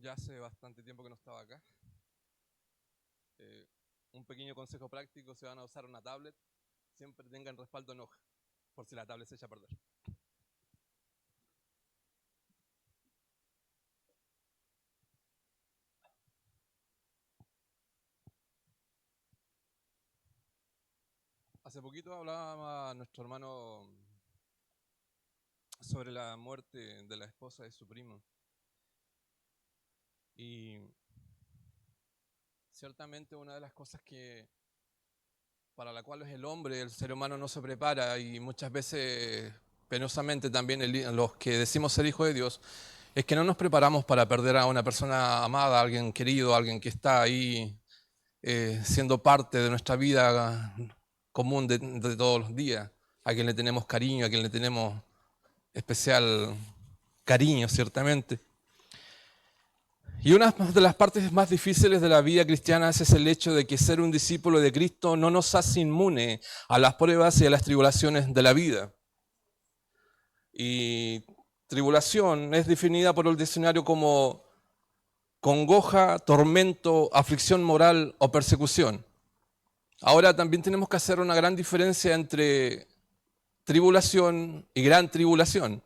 Ya hace bastante tiempo que no estaba acá. Un pequeño consejo práctico: si van a usar una tablet, siempre tengan respaldo en hoja, por si la tablet se echa a perder. Hace poquito hablaba nuestro hermano sobre la muerte de la esposa de su primo. Y ciertamente una de las cosas para la cual el hombre, el ser humano, no se prepara, y muchas veces penosamente también los que decimos ser hijos de Dios, es que no nos preparamos para perder a una persona amada, a alguien querido, a alguien que está ahí siendo parte de nuestra vida común de todos los días, a quien le tenemos cariño, a quien le tenemos especial cariño, ciertamente. Y una de las partes más difíciles de la vida cristiana es el hecho de que ser un discípulo de Cristo no nos hace inmune a las pruebas y a las tribulaciones de la vida. Y tribulación es definida por el diccionario como congoja, tormento, aflicción moral o persecución. Ahora también tenemos que hacer una gran diferencia entre tribulación y gran tribulación.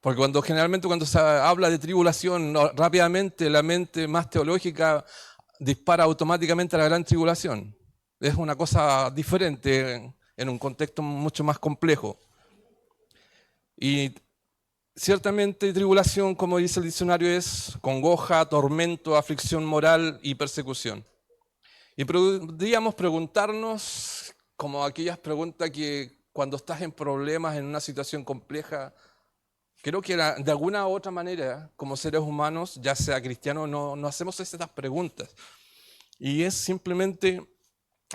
Porque generalmente cuando se habla de tribulación, rápidamente la mente más teológica dispara automáticamente a la gran tribulación. Es una cosa diferente en un contexto mucho más complejo. Y ciertamente tribulación, como dice el diccionario, es congoja, tormento, aflicción moral y persecución. Y podríamos preguntarnos, como aquellas preguntas que cuando estás en problemas, en una situación compleja, creo que de alguna u otra manera, como seres humanos, ya sea cristianos, no hacemos estas preguntas. Y es simplemente,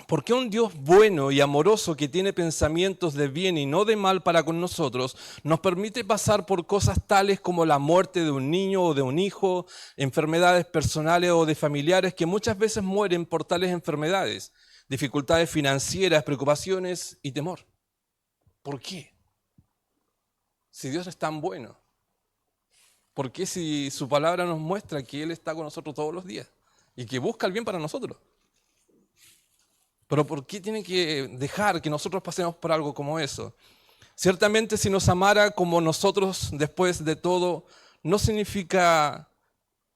¿por qué un Dios bueno y amoroso que tiene pensamientos de bien y no de mal para con nosotros nos permite pasar por cosas tales como la muerte de un niño o de un hijo, enfermedades personales o de familiares que muchas veces mueren por tales enfermedades, dificultades financieras, preocupaciones y temor? ¿Por qué? Si Dios es tan bueno, ¿por qué si su palabra nos muestra que Él está con nosotros todos los días y que busca el bien para nosotros? Pero ¿por qué tiene que dejar que nosotros pasemos por algo como eso? Ciertamente si nos amara como nosotros después de todo, no significa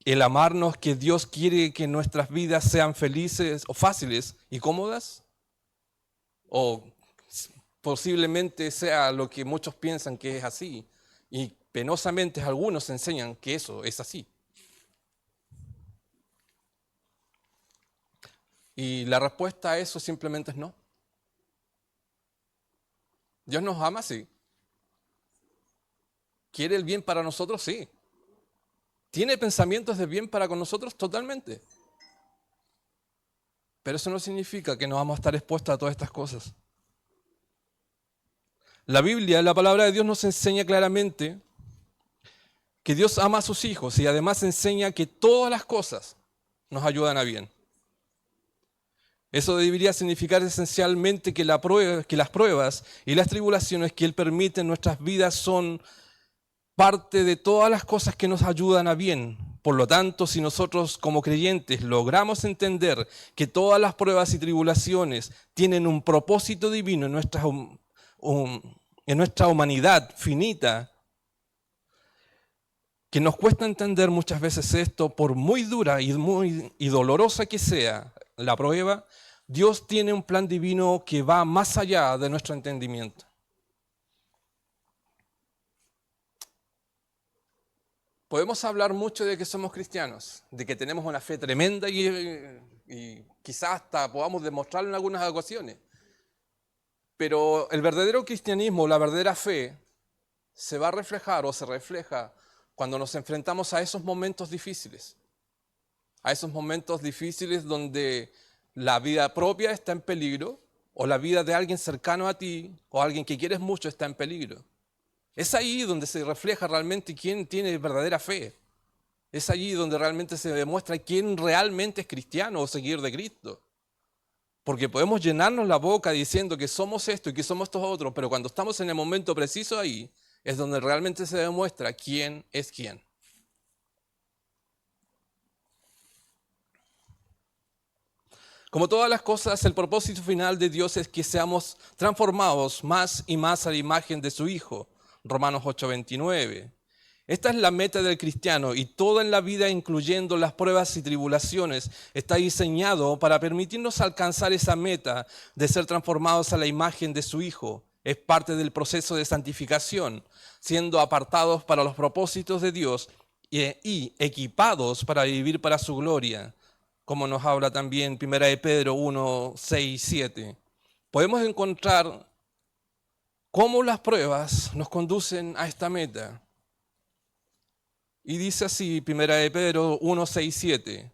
el amarnos que Dios quiere que nuestras vidas sean felices o fáciles y cómodas. O posiblemente sea lo que muchos piensan que es así. Y penosamente algunos enseñan que eso es así. Y la respuesta a eso simplemente es no. Dios nos ama, sí. ¿Quiere el bien para nosotros? Sí. ¿Tiene pensamientos de bien para con nosotros? Totalmente. Pero eso no significa que no vamos a estar expuestos a todas estas cosas. La Biblia, la palabra de Dios, nos enseña claramente que Dios ama a sus hijos y además enseña que todas las cosas nos ayudan a bien. Eso debería significar esencialmente que las pruebas y las tribulaciones que Él permite en nuestras vidas son parte de todas las cosas que nos ayudan a bien. Por lo tanto, si nosotros como creyentes logramos entender que todas las pruebas y tribulaciones tienen un propósito divino en nuestra humanidad finita, que nos cuesta entender muchas veces esto, por muy dura y dolorosa que sea la prueba, Dios tiene un plan divino que va más allá de nuestro entendimiento. Podemos hablar mucho de que somos cristianos, de que tenemos una fe tremenda y quizás hasta podamos demostrarlo en algunas ocasiones. Pero el verdadero cristianismo, la verdadera fe, se va a reflejar o se refleja cuando nos enfrentamos a esos momentos difíciles. A esos momentos difíciles donde la vida propia está en peligro o la vida de alguien cercano a ti o alguien que quieres mucho está en peligro. Es ahí donde se refleja realmente quién tiene verdadera fe. Es allí donde realmente se demuestra quién realmente es cristiano o seguidor de Cristo. Porque podemos llenarnos la boca diciendo que somos esto y que somos estos otros, pero cuando estamos en el momento preciso ahí, es donde realmente se demuestra quién es quién. Como todas las cosas, el propósito final de Dios es que seamos transformados más y más a la imagen de su Hijo. Romanos 8:29. Esta es la meta del cristiano y todo en la vida, incluyendo las pruebas y tribulaciones, está diseñado para permitirnos alcanzar esa meta de ser transformados a la imagen de su Hijo. Es parte del proceso de santificación, siendo apartados para los propósitos de Dios y equipados para vivir para su gloria, como nos habla también 1 de Pedro 1, 6 y 7. Podemos encontrar cómo las pruebas nos conducen a esta meta. Y dice así, 1 de Pedro 1, 6, 7.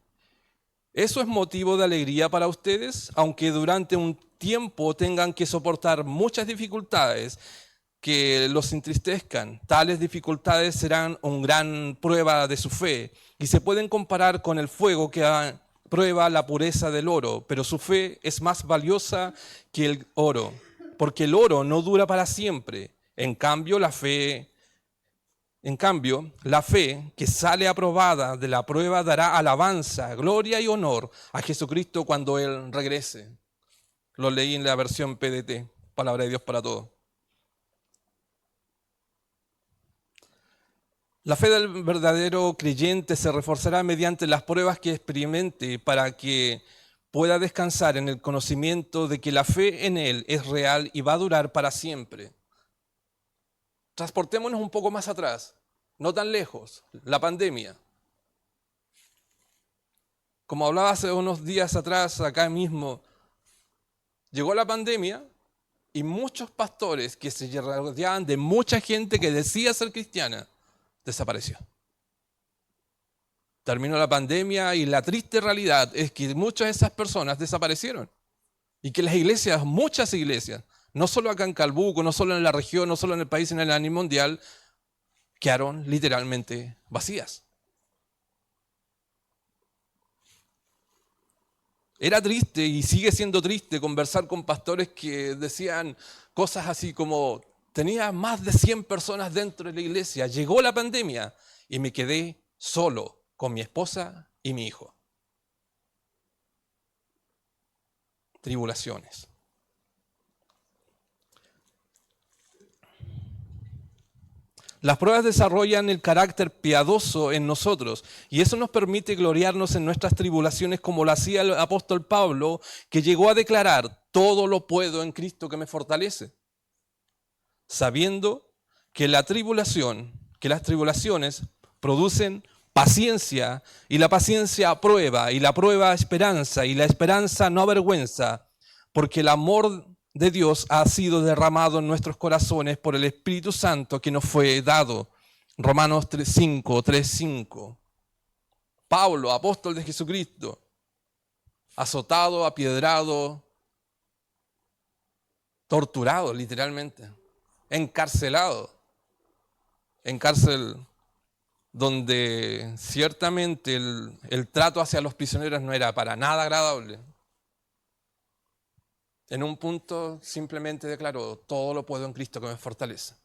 Eso es motivo de alegría para ustedes, aunque durante un tiempo tengan que soportar muchas dificultades que los entristezcan. Tales dificultades serán una gran prueba de su fe y se pueden comparar con el fuego que prueba la pureza del oro, pero su fe es más valiosa que el oro, porque el oro no dura para siempre. En cambio, la fe que sale aprobada de la prueba dará alabanza, gloria y honor a Jesucristo cuando Él regrese. Lo leí en la versión PDT, Palabra de Dios para Todos. La fe del verdadero creyente se reforzará mediante las pruebas que experimente para que pueda descansar en el conocimiento de que la fe en Él es real y va a durar para siempre. Transportémonos un poco más atrás, no tan lejos, la pandemia. Como hablaba hace unos días atrás, acá mismo, llegó la pandemia y muchos pastores que se rodeaban de mucha gente que decía ser cristiana, desapareció. Terminó la pandemia y la triste realidad es que muchas de esas personas desaparecieron. Y que las iglesias, muchas iglesias, no solo acá en Calbuco, no solo en la región, no solo en el país, sino en el nivel mundial, quedaron literalmente vacías. Era triste y sigue siendo triste conversar con pastores que decían cosas así como, tenía más de 100 personas dentro de la iglesia, llegó la pandemia y me quedé solo con mi esposa y mi hijo. Tribulaciones. Las pruebas desarrollan el carácter piadoso en nosotros y eso nos permite gloriarnos en nuestras tribulaciones como lo hacía el apóstol Pablo, que llegó a declarar, todo lo puedo en Cristo que me fortalece, sabiendo que las tribulaciones producen paciencia y la paciencia prueba y la prueba esperanza y la esperanza no avergüenza, porque el amor de Dios ha sido derramado en nuestros corazones por el Espíritu Santo que nos fue dado. Romanos 3:5. Pablo, apóstol de Jesucristo, azotado, apiedrado, torturado literalmente, encarcelado, en cárcel donde ciertamente el trato hacia los prisioneros no era para nada agradable. En un punto simplemente declaró, todo lo puedo en Cristo que me fortalece.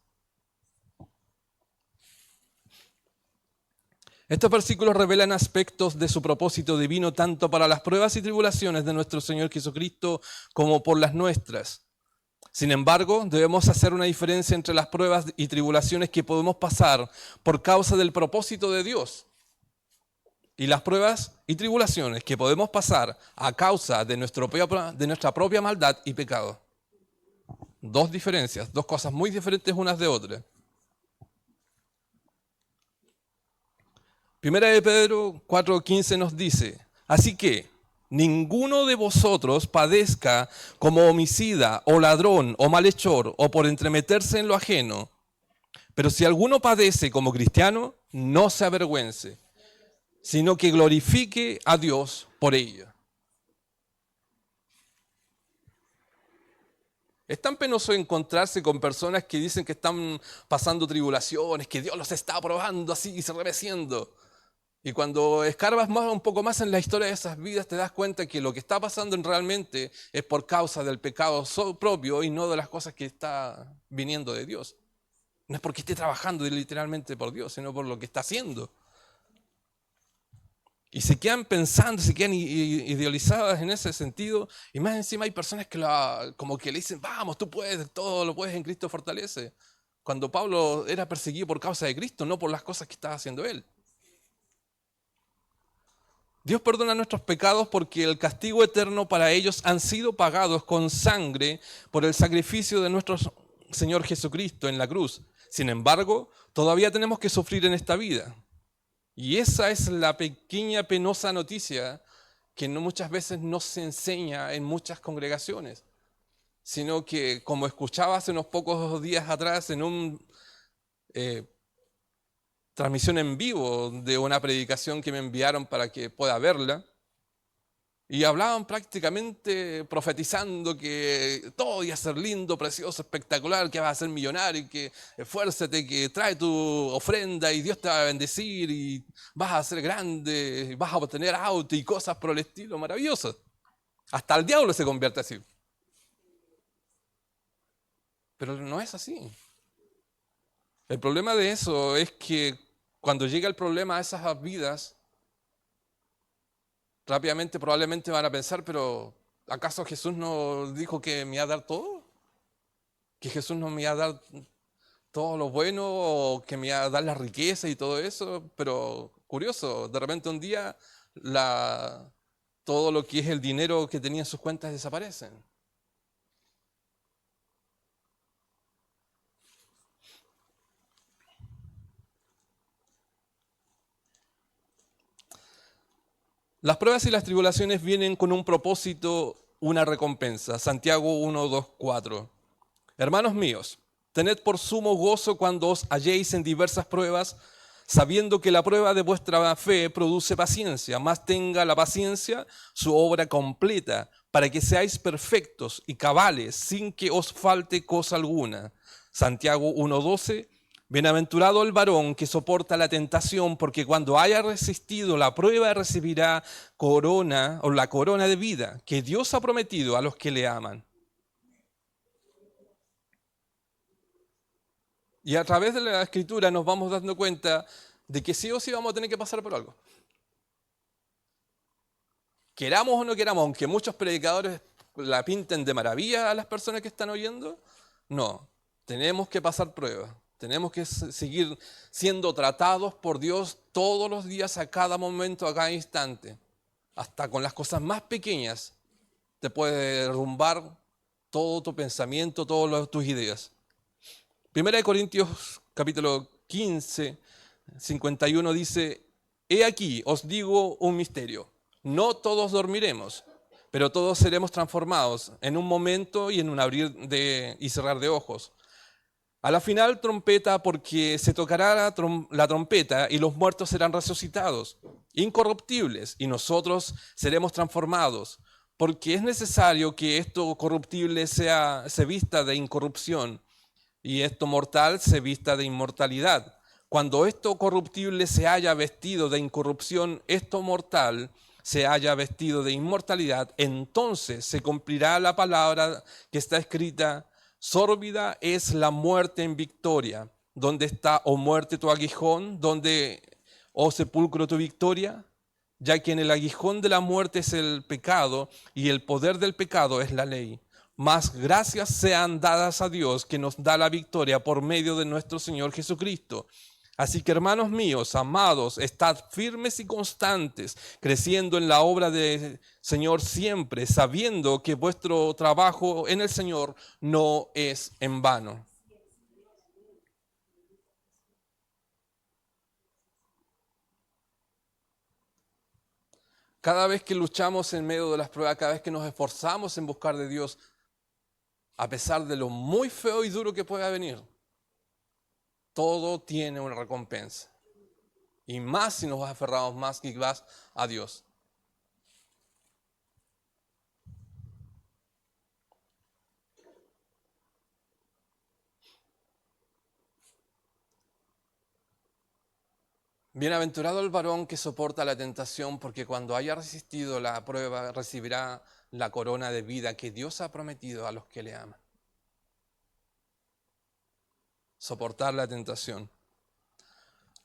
Estos versículos revelan aspectos de su propósito divino tanto para las pruebas y tribulaciones de nuestro Señor Jesucristo como por las nuestras. Sin embargo, debemos hacer una diferencia entre las pruebas y tribulaciones que podemos pasar por causa del propósito de Dios y las pruebas y tribulaciones que podemos pasar a causa de nuestra propia maldad y pecado. Dos diferencias, dos cosas muy diferentes unas de otras. Primera de Pedro 4:15 nos dice, así que ninguno de vosotros padezca como homicida o ladrón o malhechor o por entremeterse en lo ajeno. Pero si alguno padece como cristiano, no se avergüence, sino que glorifique a Dios por ello. Es tan penoso encontrarse con personas que dicen que están pasando tribulaciones, que Dios los está probando así y se reveciendo. Y cuando escarbas un poco más en la historia de esas vidas, te das cuenta que lo que está pasando realmente es por causa del pecado propio y no de las cosas que está viniendo de Dios. No es porque esté trabajando literalmente por Dios, sino por lo que está haciendo. Y se quedan pensando, se quedan idealizadas en ese sentido. Y más encima hay personas que como que le dicen, vamos, tú puedes, todo lo puedes en Cristo fortalece. Cuando Pablo era perseguido por causa de Cristo, no por las cosas que estaba haciendo él. Dios perdona nuestros pecados porque el castigo eterno para ellos han sido pagados con sangre por el sacrificio de nuestro Señor Jesucristo en la cruz. Sin embargo, todavía tenemos que sufrir en esta vida. Y esa es la pequeña penosa noticia que muchas veces no se enseña en muchas congregaciones, sino que, como escuchaba hace unos pocos días atrás en una transmisión en vivo de una predicación que me enviaron para que pueda verla, y hablaban prácticamente profetizando que todo iba a ser lindo, precioso, espectacular, que vas a ser millonario, que esfuérzate, que trae tu ofrenda y Dios te va a bendecir y vas a ser grande, vas a obtener auto y cosas por el estilo maravillosas. Hasta el diablo se convierte así. Pero no es así. El problema de eso es que cuando llega el problema a esas vidas, rápidamente probablemente van a pensar, pero ¿acaso Jesús no dijo que me iba a dar todo? ¿Que Jesús no me iba a dar todo lo bueno o que me iba a dar la riqueza y todo eso? Pero curioso, de repente un día todo lo que es el dinero que tenía en sus cuentas desaparecen. Las pruebas y las tribulaciones vienen con un propósito, una recompensa. Santiago 1, 2, 4. Hermanos míos, tened por sumo gozo cuando os halléis en diversas pruebas, sabiendo que la prueba de vuestra fe produce paciencia, más tenga la paciencia su obra completa, para que seáis perfectos y cabales, sin que os falte cosa alguna. Santiago 1:12. Bienaventurado el varón que soporta la tentación, porque cuando haya resistido la prueba recibirá corona o la corona de vida que Dios ha prometido a los que le aman. Y a través de la escritura nos vamos dando cuenta de que sí o sí vamos a tener que pasar por algo. Queramos o no queramos, aunque muchos predicadores la pinten de maravilla a las personas que están oyendo, no, tenemos que pasar pruebas. Tenemos que seguir siendo tratados por Dios todos los días, a cada momento, a cada instante. Hasta con las cosas más pequeñas te puede derrumbar todo tu pensamiento, todas tus ideas. Primera de Corintios capítulo 15, 51 dice, he aquí, os digo un misterio, no todos dormiremos, pero todos seremos transformados en un momento y en un abrir y cerrar de ojos. A la final trompeta, porque se tocará la trompeta y los muertos serán resucitados, incorruptibles, y nosotros seremos transformados, porque es necesario que esto corruptible se vista de incorrupción y esto mortal se vista de inmortalidad. Cuando esto corruptible se haya vestido de incorrupción, esto mortal se haya vestido de inmortalidad, entonces se cumplirá la palabra que está escrita, sórbida es la muerte en victoria. ¿Dónde está, oh muerte, tu aguijón? ¿Dónde, oh sepulcro, tu victoria? Ya que en el aguijón de la muerte es el pecado y el poder del pecado es la ley. Mas gracias sean dadas a Dios que nos da la victoria por medio de nuestro Señor Jesucristo. Así que hermanos míos, amados, estad firmes y constantes, creciendo en la obra del Señor siempre, sabiendo que vuestro trabajo en el Señor no es en vano. Cada vez que luchamos en medio de las pruebas, cada vez que nos esforzamos en buscar de Dios, a pesar de lo muy feo y duro que pueda venir, todo tiene una recompensa. Y más si nos aferramos más que vas a Dios. Bienaventurado el varón que soporta la tentación, porque cuando haya resistido la prueba recibirá la corona de vida que Dios ha prometido a los que le aman. Soportar la tentación.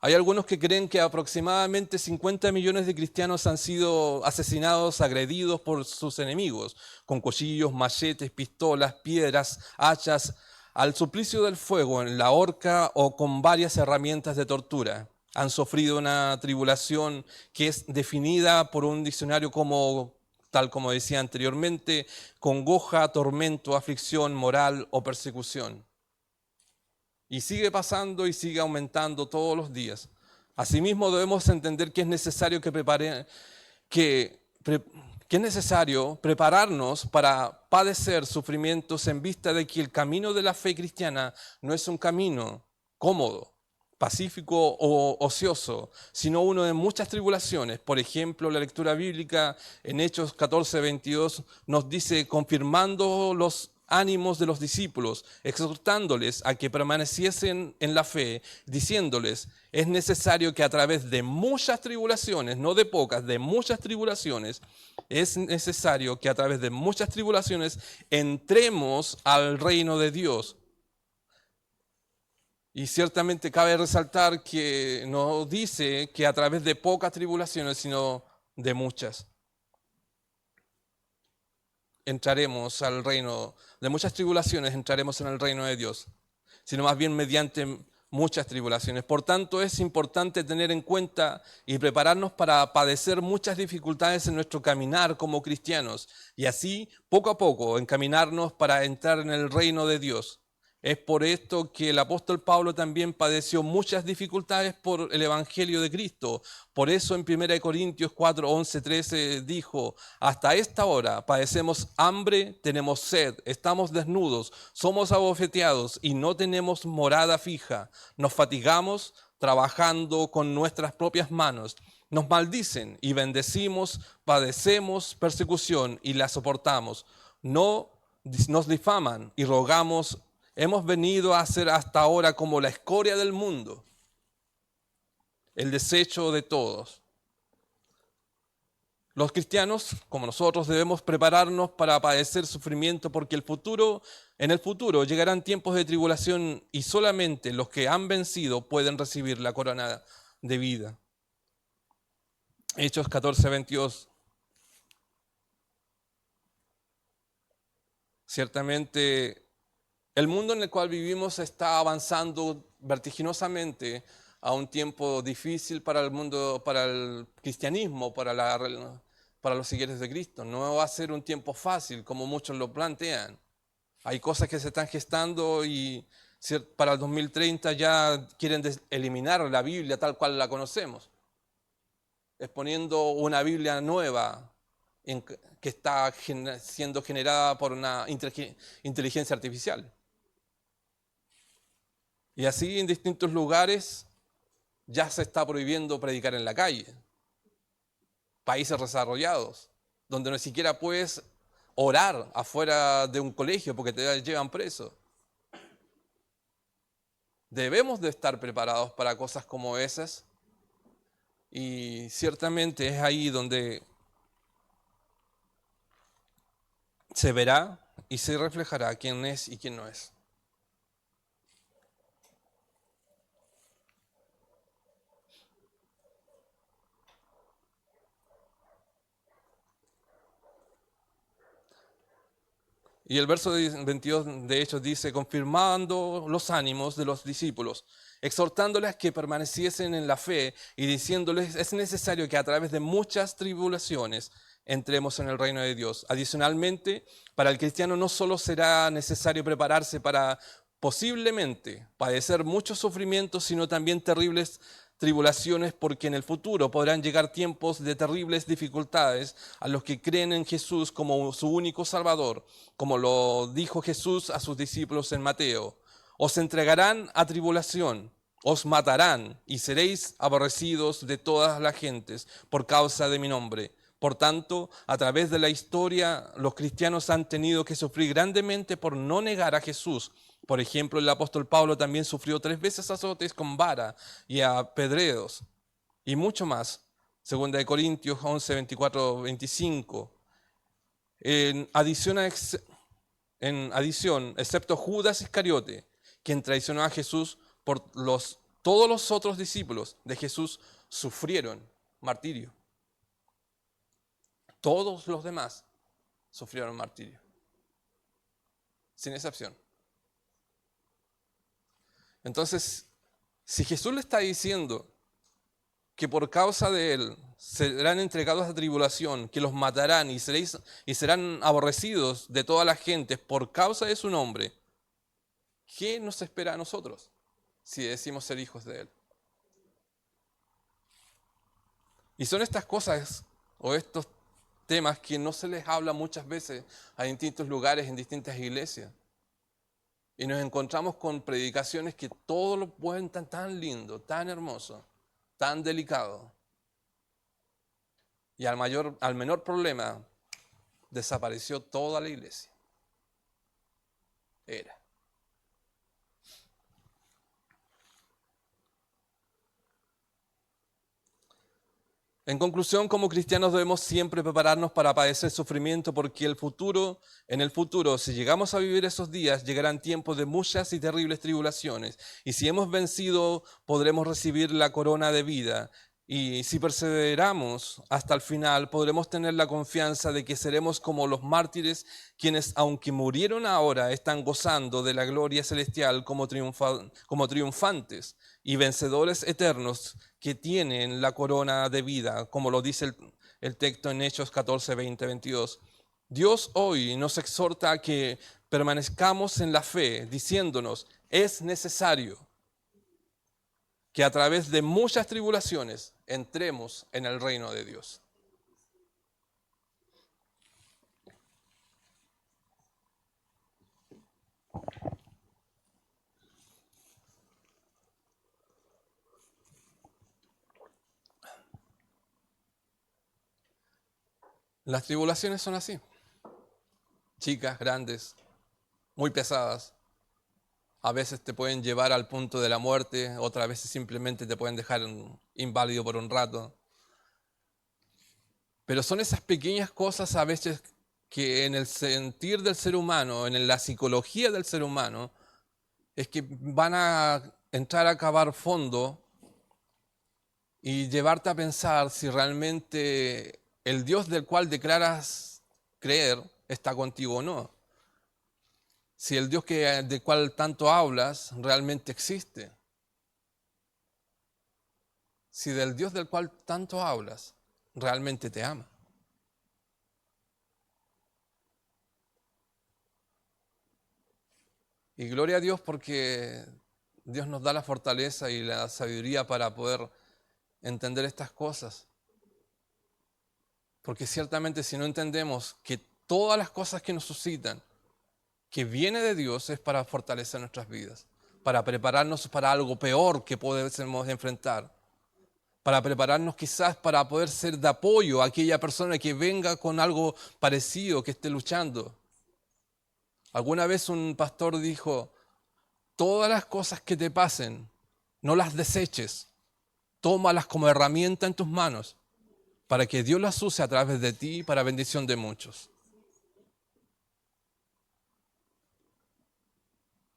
Hay algunos que creen que aproximadamente 50 millones de cristianos han sido asesinados, agredidos por sus enemigos, con cuchillos, machetes, pistolas, piedras, hachas, al suplicio del fuego, en la horca o con varias herramientas de tortura. Han sufrido una tribulación que es definida por un diccionario como, tal como decía anteriormente, congoja, tormento, aflicción moral o persecución. Y sigue pasando y sigue aumentando todos los días. Asimismo, debemos entender que es necesario que es necesario prepararnos para padecer sufrimientos en vista de que el camino de la fe cristiana no es un camino cómodo, pacífico o ocioso, sino uno de muchas tribulaciones. Por ejemplo, la lectura bíblica en Hechos 14:22 nos dice, confirmando los ánimos de los discípulos, exhortándoles a que permaneciesen en la fe, diciéndoles, es necesario que a través de muchas tribulaciones, no de pocas, de muchas tribulaciones, es necesario que a través de muchas tribulaciones entremos al reino de Dios. Y ciertamente cabe resaltar que no dice que a través de pocas tribulaciones, sino de muchas. Entraremos al reino, de muchas tribulaciones entraremos en el reino de Dios, sino más bien mediante muchas tribulaciones. Por tanto, es importante tener en cuenta y prepararnos para padecer muchas dificultades en nuestro caminar como cristianos y así, poco a poco, encaminarnos para entrar en el reino de Dios. Es por esto que el apóstol Pablo también padeció muchas dificultades por el Evangelio de Cristo. Por eso en 1 Corintios 4, 11, 13 dijo, hasta esta hora padecemos hambre, tenemos sed, estamos desnudos, somos abofeteados y no tenemos morada fija. Nos fatigamos trabajando con nuestras propias manos. Nos maldicen y bendecimos, padecemos persecución y la soportamos. No nos difaman y rogamos. Hemos venido a ser hasta ahora como la escoria del mundo, el desecho de todos. Los cristianos, como nosotros, debemos prepararnos para padecer sufrimiento porque en el futuro llegarán tiempos de tribulación y solamente los que han vencido pueden recibir la corona de vida. Hechos 14:22. Ciertamente el mundo en el cual vivimos está avanzando vertiginosamente a un tiempo difícil para el mundo, para el cristianismo, para los seguidores de Cristo. No va a ser un tiempo fácil como muchos lo plantean. Hay cosas que se están gestando y para el 2030 ya quieren eliminar la Biblia tal cual la conocemos, exponiendo una Biblia nueva que está siendo generada por una inteligencia artificial. Y así en distintos lugares ya se está prohibiendo predicar en la calle. Países desarrollados, donde no siquiera puedes orar afuera de un colegio porque te llevan preso. Debemos de estar preparados para cosas como esas y ciertamente es ahí donde se verá y se reflejará quién es y quién no es. Y el verso 22 de Hechos dice, confirmando los ánimos de los discípulos, exhortándoles a que permaneciesen en la fe y diciéndoles, es necesario que a través de muchas tribulaciones entremos en el reino de Dios. Adicionalmente, para el cristiano no solo será necesario prepararse para posiblemente padecer muchos sufrimientos, sino también terribles tribulaciones, porque en el futuro podrán llegar tiempos de terribles dificultades a los que creen en Jesús como su único Salvador, como lo dijo Jesús a sus discípulos en Mateo. Os entregarán a tribulación, os matarán y seréis aborrecidos de todas las gentes por causa de mi nombre. Por tanto, a través de la historia, los cristianos han tenido que sufrir grandemente por no negar a Jesús. Por ejemplo, el apóstol Pablo también sufrió 3 veces azotes con vara y apedreos, y mucho más. Segunda de Corintios 11, 24, 25. En adición, excepto Judas Iscariote, quien traicionó a Jesús por los Todos los otros discípulos de Jesús sufrieron martirio. Todos los demás sufrieron martirio, sin excepción. Entonces, si Jesús le está diciendo que por causa de él serán entregados a tribulación, que los matarán y serán aborrecidos de toda la gente por causa de su nombre, ¿qué nos espera a nosotros si decimos ser hijos de él? Y son estas cosas o estos temas que no se les habla muchas veces a distintos lugares, en distintas iglesias. Y nos encontramos con predicaciones que todo lo cuentan tan lindo, tan hermoso, tan delicado. Y al menor problema, desapareció toda la iglesia. En conclusión, como cristianos debemos siempre prepararnos para padecer sufrimiento porque en el futuro, si llegamos a vivir esos días, llegarán tiempos de muchas y terribles tribulaciones. Y si hemos vencido, podremos recibir la corona de vida. Y si perseveramos hasta el final, podremos tener la confianza de que seremos como los mártires, quienes, aunque murieron ahora, están gozando de la gloria celestial como triunfantes y vencedores eternos que tienen la corona de vida, como lo dice el texto en Hechos 14, 20, 22. Dios hoy nos exhorta a que permanezcamos en la fe, diciéndonos, es necesario que a través de muchas tribulaciones entremos en el reino de Dios. Las tribulaciones son así, chicas, grandes, muy pesadas. A veces te pueden llevar al punto de la muerte, otras veces simplemente te pueden dejar inválido por un rato. Pero son esas pequeñas cosas a veces que en el sentir del ser humano, en la psicología del ser humano, es que van a entrar a cavar fondo y llevarte a pensar si realmente el Dios del cual declaras creer está contigo o no. Si el Dios del cual tanto hablas realmente existe. Si del Dios del cual tanto hablas realmente te ama. Y gloria a Dios porque Dios nos da la fortaleza y la sabiduría para poder entender estas cosas. Porque ciertamente si no entendemos que todas las cosas que nos suscitan, que viene de Dios, es para fortalecer nuestras vidas, para prepararnos para algo peor que podemos enfrentar, para prepararnos quizás para poder ser de apoyo a aquella persona que venga con algo parecido, que esté luchando. Alguna vez un pastor dijo, todas las cosas que te pasen, no las deseches, tómalas como herramienta en tus manos, para que Dios las use a través de ti para bendición de muchos.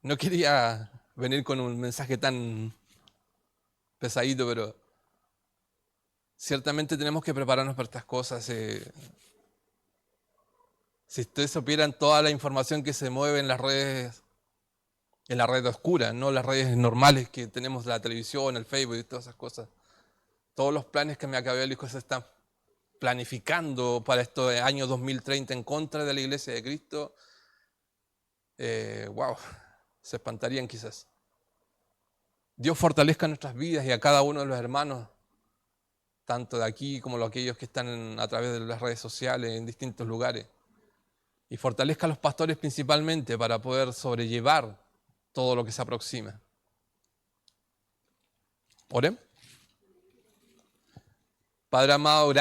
No quería venir con un mensaje tan pesadito, pero ciertamente tenemos que prepararnos para estas cosas. Si ustedes supieran toda la información que se mueve en las redes, en la red oscura, no las redes normales que tenemos, la televisión, el Facebook y todas esas cosas. Todos los planes que Maquiavélico se están planificando para este año 2030 en contra de la Iglesia de Cristo, wow, se espantarían quizás. Dios fortalezca nuestras vidas y a cada uno de los hermanos, tanto de aquí como aquellos que están a través de las redes sociales en distintos lugares. Y fortalezca a los pastores principalmente para poder sobrellevar todo lo que se aproxima. Oremos. Padre amado, gracias.